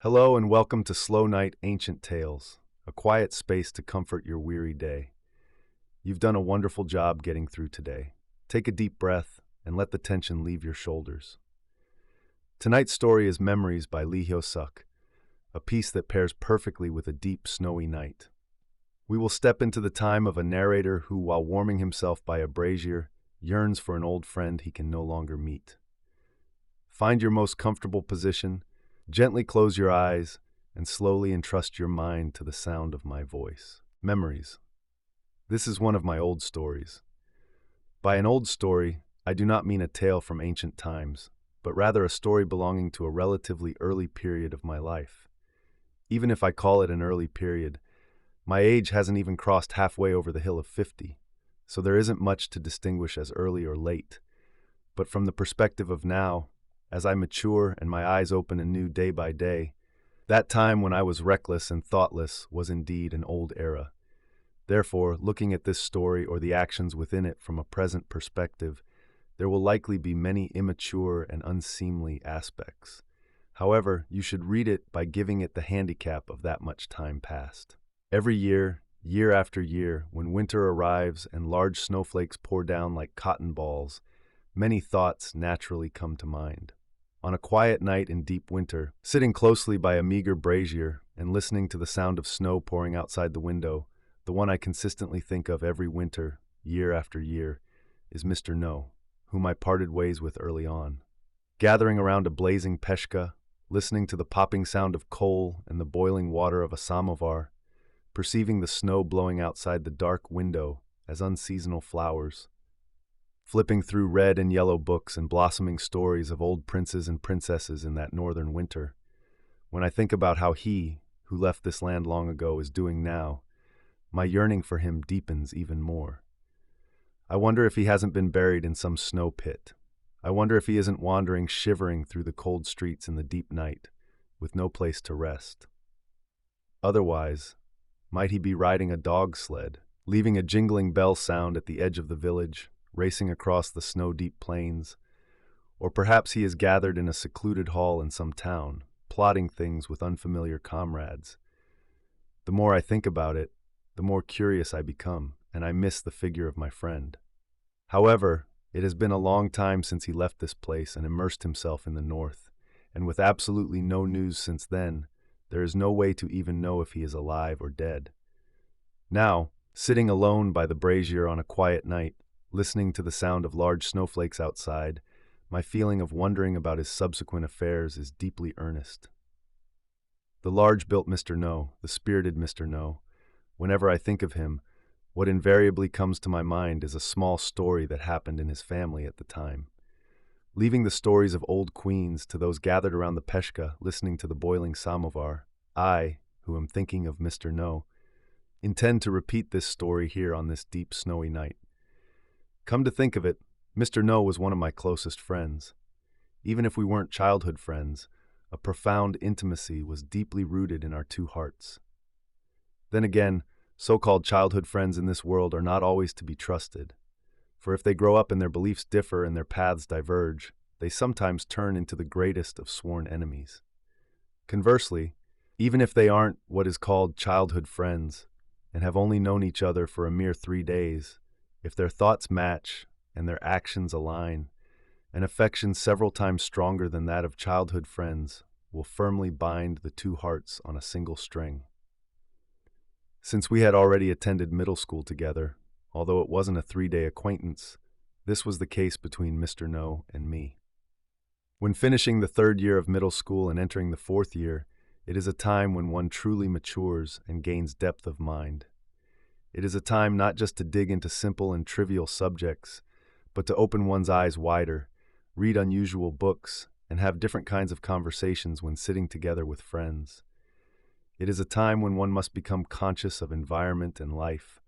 Hello and welcome to Slow Night Ancient Tales, a quiet space to comfort your weary day. You've done a wonderful job getting through today. Take a deep breath and let the tension leave your shoulders. Tonight's story is Memories by Lee Hyo-seok, a piece that pairs perfectly with a deep, snowy night. We will step into the time of a narrator who, while warming himself by a brazier, yearns for an old friend he can no longer meet. Find your most comfortable position. Gently close your eyes and slowly entrust your mind to the sound of my voice. Memories. This is one of my old stories. By an old story, I do not mean a tale from ancient times, but rather a story belonging to a relatively early period of my life. Even if I call it an early period, my age hasn't even crossed halfway over the hill of 50, so there isn't much to distinguish as early or late. But from the perspective of now, as I mature and my eyes open anew day by day, that time when I was reckless and thoughtless was indeed an old era. Therefore, looking at this story or the actions within it from a present perspective, there will likely be many immature and unseemly aspects. However, you should read it by giving it the handicap of that much time past. Every year, year after year, when winter arrives and large snowflakes pour down like cotton balls, many thoughts naturally come to mind. On a quiet night in deep winter, sitting closely by a meager brazier and listening to the sound of snow pouring outside the window, the one I consistently think of every winter, year after year, is Mr. No, whom I parted ways with early on. Gathering around a blazing peshka, listening to the popping sound of coal and the boiling water of a samovar, perceiving the snow blowing outside the dark window as unseasonal flowers, flipping through red and yellow books and blossoming stories of old princes and princesses in that northern winter. When I think about how he, who left this land long ago, is doing now, my yearning for him deepens even more. I wonder if he hasn't been buried in some snow pit. I wonder if he isn't wandering shivering through the cold streets in the deep night, with no place to rest. Otherwise, might he be riding a dog sled, leaving a jingling bell sound at the edge of the village, racing across the snow-deep plains, or perhaps he is gathered in a secluded hall in some town, plotting things with unfamiliar comrades. The more I think about it, the more curious I become, and I miss the figure of my friend. However, it has been a long time since he left this place and immersed himself in the north, and with absolutely no news since then, there is no way to even know if he is alive or dead. Now, sitting alone by the brazier on a quiet night, listening to the sound of large snowflakes outside, my feeling of wondering about his subsequent affairs is deeply earnest. The large-built Mr. No, the spirited Mr. No, whenever I think of him, what invariably comes to my mind is a small story that happened in his family at the time. Leaving the stories of old queens to those gathered around the peshka listening to the boiling samovar, I, who am thinking of Mr. No, intend to repeat this story here on this deep snowy night. Come to think of it, Mr. No was one of my closest friends. Even if we weren't childhood friends, a profound intimacy was deeply rooted in our two hearts. Then again, so-called childhood friends in this world are not always to be trusted, for if they grow up and their beliefs differ and their paths diverge, they sometimes turn into the greatest of sworn enemies. Conversely, even if they aren't what is called childhood friends and have only known each other for a mere 3 days, if their thoughts match and their actions align, an affection several times stronger than that of childhood friends will firmly bind the two hearts on a single string. Since we had already attended middle school together, although it wasn't a 3-day acquaintance, this was the case between Mr. No and me. When finishing the 3rd year of middle school and entering the 4th year, it is a time when one truly matures and gains depth of mind. It is a time not just to dig into simple and trivial subjects, but to open one's eyes wider, read unusual books, and have different kinds of conversations when sitting together with friends. It is a time when one must become conscious of environment and life,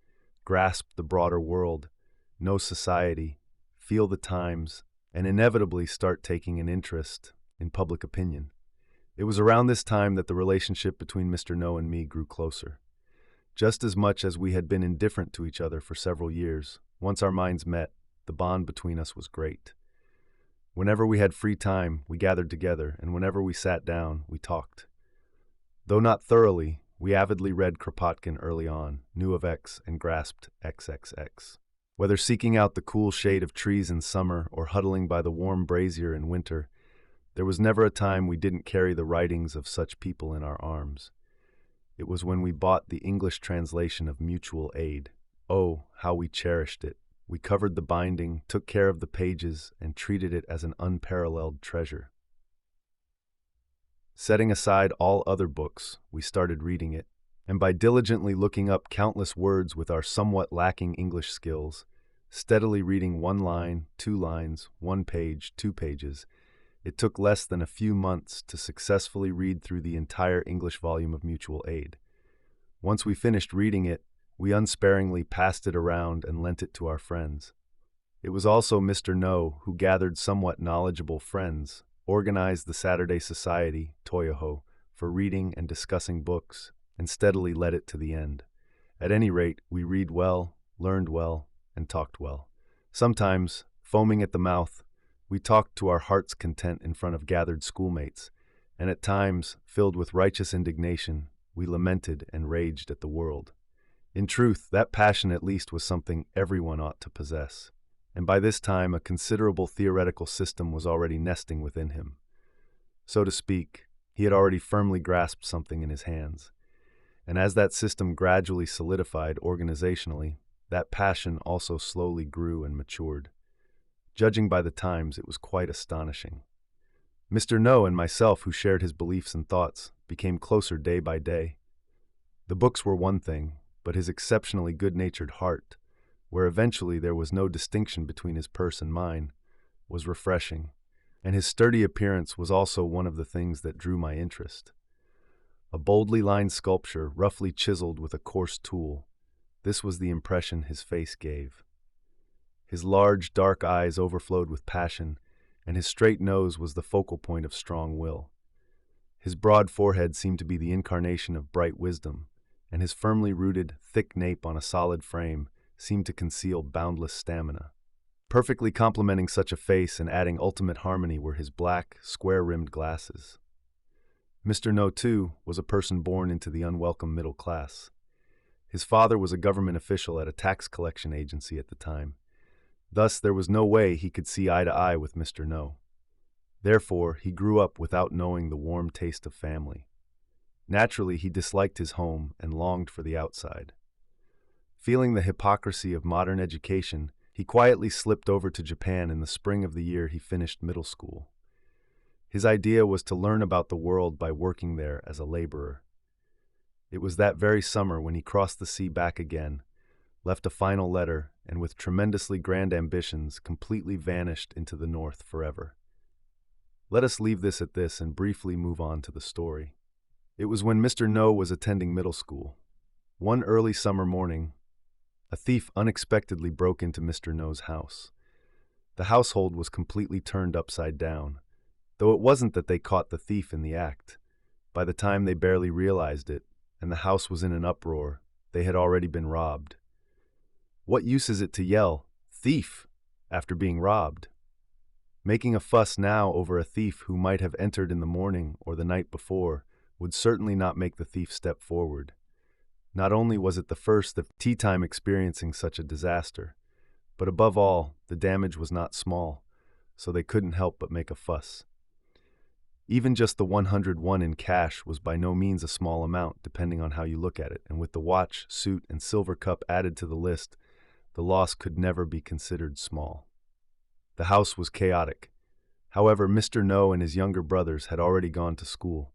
grasp the broader world, know society, feel the times, and inevitably start taking an interest in public opinion. It was around this time that the relationship between Mr. No and me grew closer. Just as much as we had been indifferent to each other for several years, once our minds met, the bond between us was great. Whenever we had free time, we gathered together, and whenever we sat down, we talked. Though not thoroughly, we avidly read Kropotkin early on, knew of X, and grasped XXX. Whether seeking out the cool shade of trees in summer or huddling by the warm brazier in winter, there was never a time we didn't carry the writings of such people in our arms. It was when we bought the English translation of Mutual Aid. Oh, how we cherished it. We covered the binding, took care of the pages, and treated it as an unparalleled treasure. Setting aside all other books, we started reading it, and by diligently looking up countless words with our somewhat lacking English skills, steadily reading one line, 2 lines, 1 page, 2 pages, it took less than a few months to successfully read through the entire English volume of Mutual Aid. Once we finished reading it, we unsparingly passed it around and lent it to our friends. It was also Mr. No who gathered somewhat knowledgeable friends, organized the Saturday Society, Toyoho, for reading and discussing books, and steadily led it to the end. At any rate, we read well, learned well, and talked well. Sometimes, foaming at the mouth, we talked to our heart's content in front of gathered schoolmates, and at times, filled with righteous indignation, we lamented and raged at the world. In truth, that passion at least was something everyone ought to possess, and by this time a considerable theoretical system was already nesting within him. So to speak, he had already firmly grasped something in his hands, and as that system gradually solidified organizationally, that passion also slowly grew and matured. Judging by the times, it was quite astonishing. Mr. No and myself, who shared his beliefs and thoughts, became closer day by day. The books were one thing, but his exceptionally good-natured heart, where eventually there was no distinction between his purse and mine, was refreshing, and his sturdy appearance was also one of the things that drew my interest. A boldly lined sculpture, roughly chiseled with a coarse tool, this was the impression his face gave. His large, dark eyes overflowed with passion, and his straight nose was the focal point of strong will. His broad forehead seemed to be the incarnation of bright wisdom, and his firmly rooted, thick nape on a solid frame seemed to conceal boundless stamina. Perfectly complementing such a face and adding ultimate harmony were his black, square-rimmed glasses. Mr. No, too, was a person born into the unwelcome middle class. His father was a government official at a tax collection agency at the time. Thus, there was no way he could see eye to eye with Mr. No. Therefore, he grew up without knowing the warm taste of family. Naturally, he disliked his home and longed for the outside. Feeling the hypocrisy of modern education, he quietly slipped over to Japan in the spring of the year he finished middle school. His idea was to learn about the world by working there as a laborer. It was that very summer when he crossed the sea back again, left a final letter, and with tremendously grand ambitions, completely vanished into the north forever. Let us leave this at this and briefly move on to the story. It was when Mr. No was attending middle school. One early summer morning, a thief unexpectedly broke into Mr. No's house. The household was completely turned upside down, though it wasn't that they caught the thief in the act. By the time they barely realized it, and the house was in an uproar, they had already been robbed. What use is it to yell, "Thief!" after being robbed? Making a fuss now over a thief who might have entered in the morning or the night before would certainly not make the thief step forward. Not only was it the first of tea time experiencing such a disaster, but above all, the damage was not small, so they couldn't help but make a fuss. Even just the 101 in cash was by no means a small amount, depending on how you look at it, and with the watch, suit, and silver cup added to the list, the loss could never be considered small. The house was chaotic. However, Mr. No and his younger brothers had already gone to school.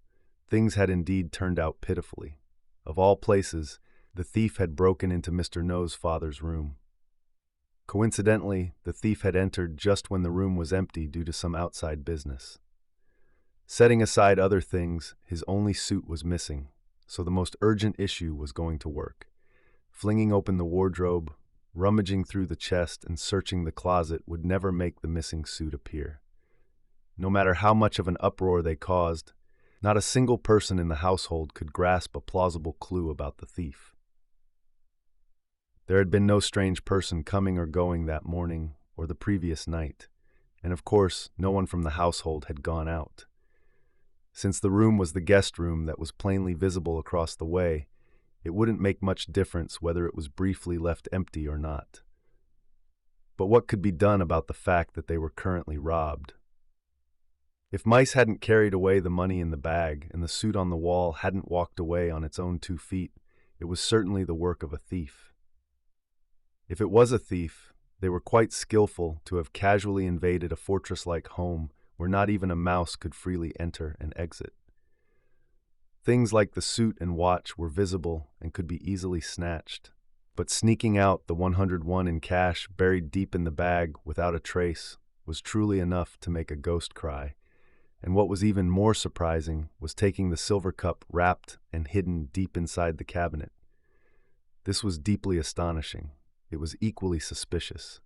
Things had indeed turned out pitifully. Of all places, the thief had broken into Mr. No's father's room. Coincidentally, the thief had entered just when the room was empty due to some outside business. Setting aside other things, his only suit was missing, so the most urgent issue was going to work. Flinging open the wardrobe, rummaging through the chest, and searching the closet would never make the missing suit appear. No matter how much of an uproar they caused, not a single person in the household could grasp a plausible clue about the thief. There had been no strange person coming or going that morning or the previous night, and of course, no one from the household had gone out. Since the room was the guest room that was plainly visible across the way, it wouldn't make much difference whether it was briefly left empty or not. But what could be done about the fact that they were currently robbed? If mice hadn't carried away the money in the bag and the suit on the wall hadn't walked away on its own 2 feet, it was certainly the work of a thief. If it was a thief, they were quite skillful to have casually invaded a fortress-like home where not even a mouse could freely enter and exit. Things like the suit and watch were visible and could be easily snatched, but sneaking out the 101 in cash buried deep in the bag without a trace was truly enough to make a ghost cry. And what was even more surprising was taking the silver cup wrapped and hidden deep inside the cabinet. This was deeply astonishing. It was equally suspicious.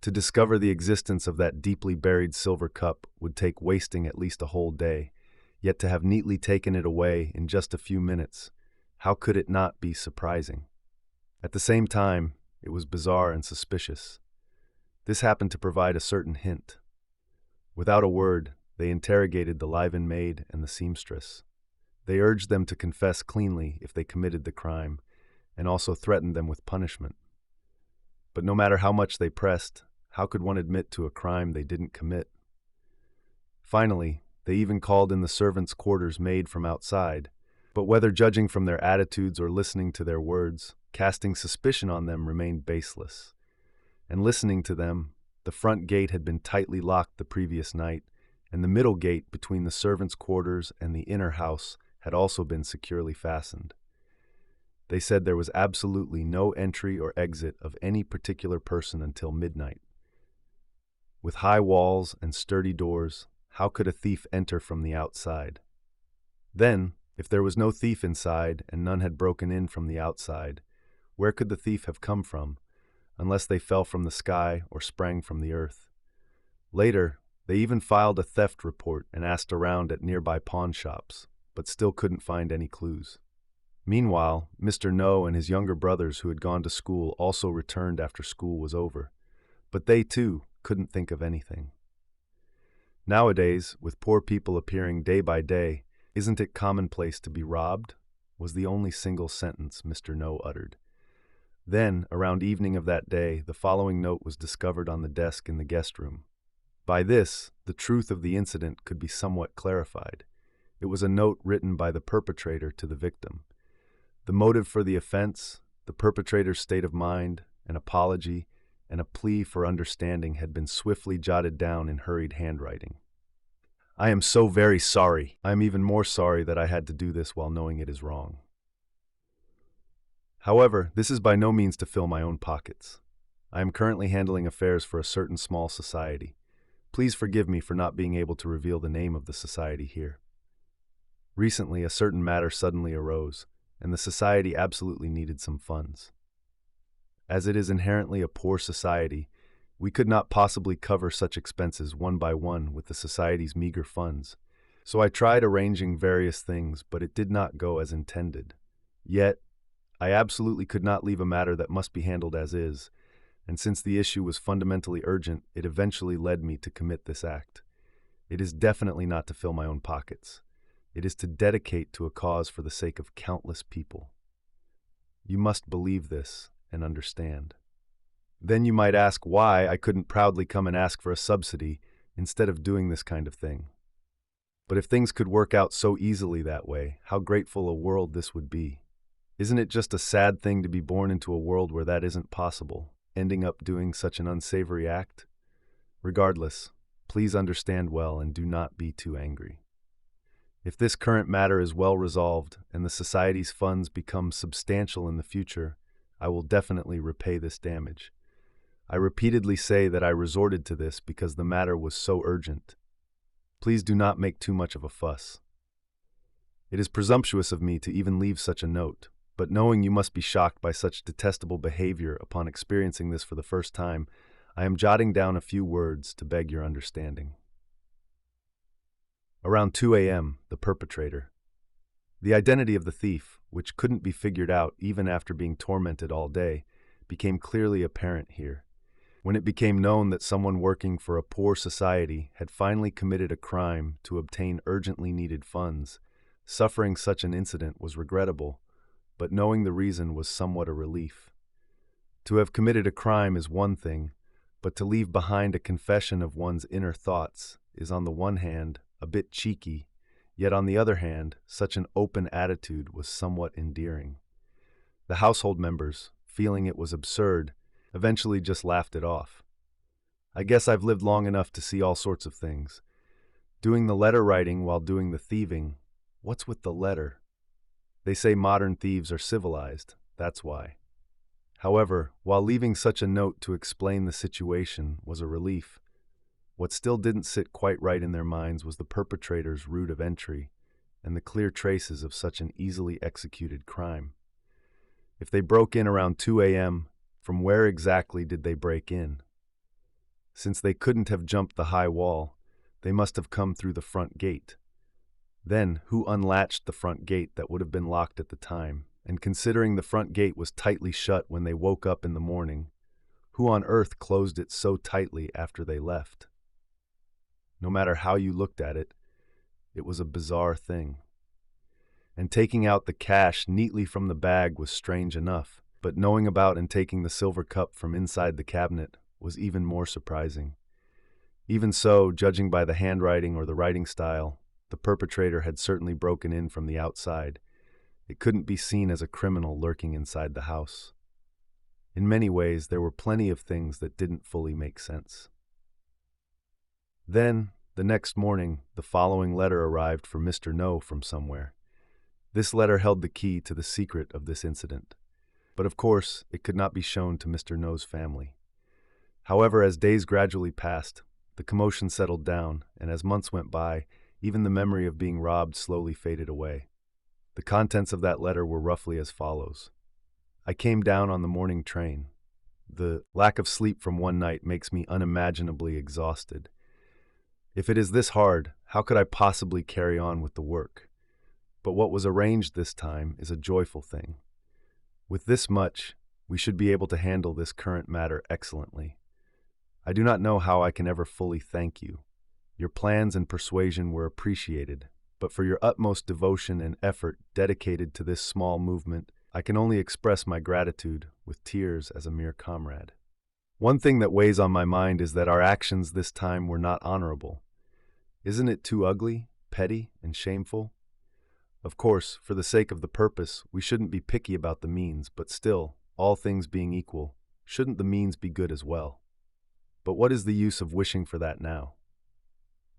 To discover the existence of that deeply buried silver cup would take wasting at least a whole day, yet to have neatly taken it away in just a few minutes, how could it not be surprising? At the same time, it was bizarre and suspicious. This happened to provide a certain hint. Without a word, they interrogated the live-in maid and the seamstress. They urged them to confess cleanly if they committed the crime, and also threatened them with punishment. But no matter how much they pressed, how could one admit to a crime they didn't commit? Finally, they even called in the servants' quarters maid from outside, but whether judging from their attitudes or listening to their words, casting suspicion on them remained baseless. And listening to them, the front gate had been tightly locked the previous night, and the middle gate between the servants' quarters and the inner house had also been securely fastened. They said there was absolutely no entry or exit of any particular person until midnight. With high walls and sturdy doors, how could a thief enter from the outside? Then, if there was no thief inside and none had broken in from the outside, where could the thief have come from, unless they fell from the sky or sprang from the earth? Later, they even filed a theft report and asked around at nearby pawn shops, but still couldn't find any clues. Meanwhile, Mr. No and his younger brothers who had gone to school also returned after school was over, but they too couldn't think of anything. Nowadays, with poor people appearing day by day, isn't it commonplace to be robbed? Was the only single sentence Mr. No uttered. Then, around evening of that day, the following note was discovered on the desk in the guest room. By this, the truth of the incident could be somewhat clarified. It was a note written by the perpetrator to the victim. The motive for the offense, the perpetrator's state of mind, an apology, and a plea for understanding had been swiftly jotted down in hurried handwriting. I am so very sorry. I am even more sorry that I had to do this while knowing it is wrong. However, this is by no means to fill my own pockets. I am currently handling affairs for a certain small society. Please forgive me for not being able to reveal the name of the society here. Recently, a certain matter suddenly arose, and the society absolutely needed some funds. As it is inherently a poor society, we could not possibly cover such expenses one by one with the society's meager funds, so I tried arranging various things, but it did not go as intended. Yet, I absolutely could not leave a matter that must be handled as is, and since the issue was fundamentally urgent, it eventually led me to commit this act. It is definitely not to fill my own pockets. It is to dedicate to a cause for the sake of countless people. You must believe this and understand. Then you might ask why I couldn't proudly come and ask for a subsidy instead of doing this kind of thing. But if things could work out so easily that way, how grateful a world this would be. Isn't it just a sad thing to be born into a world where that isn't possible, ending up doing such an unsavory act? Regardless, please understand well and do not be too angry. If this current matter is well resolved and the society's funds become substantial in the future, I will definitely repay this damage. I repeatedly say that I resorted to this because the matter was so urgent. Please do not make too much of a fuss. It is presumptuous of me to even leave such a note, but knowing you must be shocked by such detestable behavior upon experiencing this for the first time, I am jotting down a few words to beg your understanding. Around 2 a.m., the perpetrator. The identity of the thief, which couldn't be figured out even after being tormented all day, became clearly apparent here. When it became known that someone working for a poor society had finally committed a crime to obtain urgently needed funds, suffering such an incident was regrettable, but knowing the reason was somewhat a relief. To have committed a crime is one thing, but to leave behind a confession of one's inner thoughts is on the one hand a bit cheeky, yet on the other hand, such an open attitude was somewhat endearing. The household members, feeling it was absurd, eventually just laughed it off. I guess I've lived long enough to see all sorts of things. Doing the letter writing while doing the thieving, what's with the letter? They say modern thieves are civilized, that's why. However, while leaving such a note to explain the situation was a relief, what still didn't sit quite right in their minds was the perpetrator's route of entry and the clear traces of such an easily executed crime. If they broke in around 2 a.m., from where exactly did they break in? Since they couldn't have jumped the high wall, they must have come through the front gate. Then, who unlatched the front gate that would have been locked at the time? And considering the front gate was tightly shut when they woke up in the morning, who on earth closed it so tightly after they left? No matter how you looked at it, it was a bizarre thing. And taking out the cash neatly from the bag was strange enough, but knowing about and taking the silver cup from inside the cabinet was even more surprising. Even so, judging by the handwriting or the writing style, the perpetrator had certainly broken in from the outside. It couldn't be seen as a criminal lurking inside the house. In many ways, there were plenty of things that didn't fully make sense. Then, the next morning, the following letter arrived for Mr. No from somewhere. This letter held the key to the secret of this incident. But of course, it could not be shown to Mr. No's family. However, as days gradually passed, the commotion settled down, and as months went by, even the memory of being robbed slowly faded away. The contents of that letter were roughly as follows. I came down on the morning train. The lack of sleep from one night makes me unimaginably exhausted. If it is this hard, how could I possibly carry on with the work? But what was arranged this time is a joyful thing. With this much, we should be able to handle this current matter excellently. I do not know how I can ever fully thank you. Your plans and persuasion were appreciated, but for your utmost devotion and effort dedicated to this small movement, I can only express my gratitude with tears as a mere comrade. One thing that weighs on my mind is that our actions this time were not honorable. Isn't it too ugly, petty, and shameful? Of course, for the sake of the purpose, we shouldn't be picky about the means, but still, all things being equal, shouldn't the means be good as well? But what is the use of wishing for that now?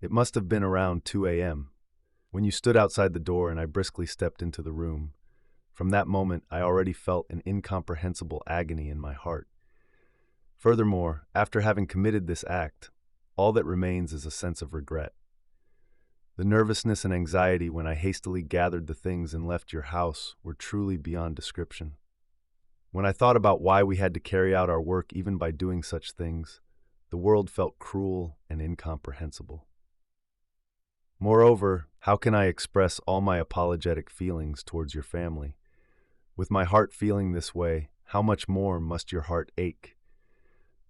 It must have been around 2 a.m. when you stood outside the door and I briskly stepped into the room. From that moment, I already felt an incomprehensible agony in my heart. Furthermore, after having committed this act, all that remains is a sense of regret. The nervousness and anxiety when I hastily gathered the things and left your house were truly beyond description. When I thought about why we had to carry out our work even by doing such things, the world felt cruel and incomprehensible. Moreover, how can I express all my apologetic feelings towards your family? With my heart feeling this way, how much more must your heart ache?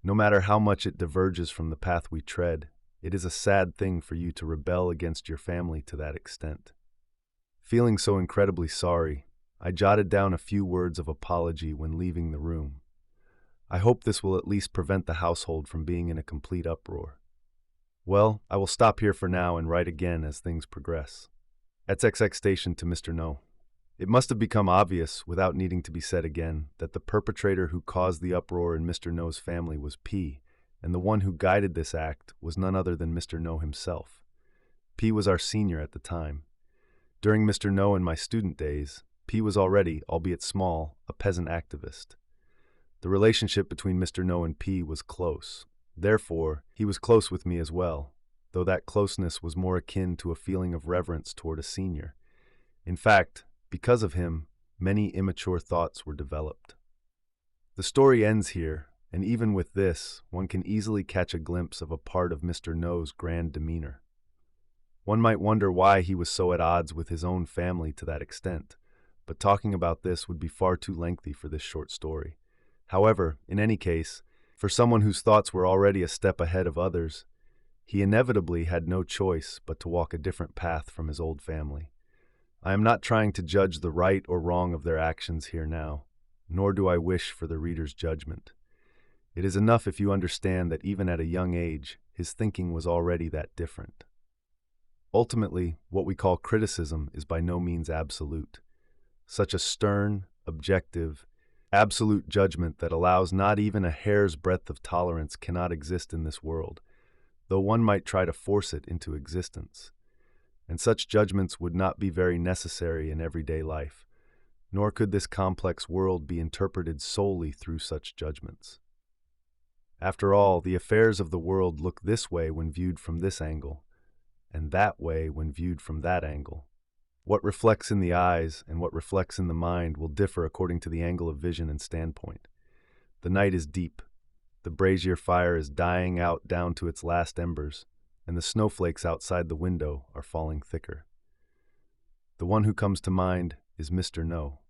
No matter how much it diverges from the path we tread, it is a sad thing for you to rebel against your family to that extent. Feeling so incredibly sorry, I jotted down a few words of apology when leaving the room. I hope this will at least prevent the household from being in a complete uproar. Well, I will stop here for now and write again as things progress. XXX station to Mr. No. It must have become obvious, without needing to be said again, that the perpetrator who caused the uproar in Mr. No's family was P, and the one who guided this act was none other than Mr. No himself. P was our senior at the time. During Mr. No and my student days, P was already, albeit small, a peasant activist. The relationship between Mr. No and P was close. Therefore, he was close with me as well, though that closeness was more akin to a feeling of reverence toward a senior. In fact, because of him, many immature thoughts were developed. The story ends here, and even with this, one can easily catch a glimpse of a part of Mr. No's grand demeanor. One might wonder why he was so at odds with his own family to that extent, but talking about this would be far too lengthy for this short story. However, in any case, For someone whose thoughts were already a step ahead of others, he inevitably had no choice but to walk a different path from his old family. I am not trying to judge the right or wrong of their actions here now, nor do I wish for the reader's judgment. It is enough if you understand that even at a young age, his thinking was already that different. Ultimately, what we call criticism is by no means absolute. Such a stern, objective, absolute judgment that allows not even a hair's breadth of tolerance cannot exist in this world, though one might try to force it into existence. And such judgments would not be very necessary in everyday life, nor could this complex world be interpreted solely through such judgments. After all, the affairs of the world look this way when viewed from this angle, and that way when viewed from that angle. What reflects in the eyes and what reflects in the mind will differ according to the angle of vision and standpoint. The night is deep. The brazier fire is dying out down to its last embers, and the snowflakes outside the window are falling thicker. The one who comes to mind is Mr. No.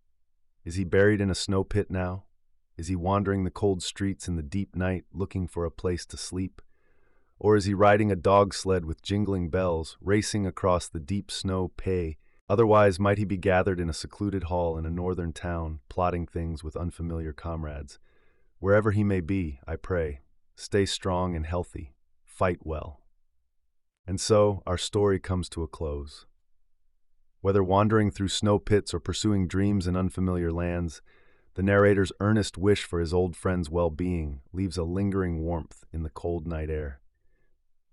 Is he buried in a snow pit now? Is he wandering the cold streets in the deep night looking for a place to sleep? Or is he riding a dog sled with jingling bells, racing across the deep snow pay? Otherwise might he be gathered in a secluded hall in a northern town, plotting things with unfamiliar comrades. Wherever he may be, I pray, stay strong and healthy, fight well. And so, our story comes to a close. Whether wandering through snow pits or pursuing dreams in unfamiliar lands, the narrator's earnest wish for his old friend's well-being leaves a lingering warmth in the cold night air.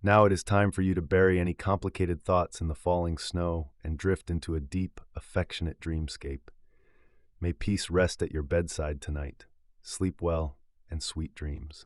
Now it is time for you to bury any complicated thoughts in the falling snow and drift into a deep, affectionate dreamscape. May peace rest at your bedside tonight. Sleep well and sweet dreams.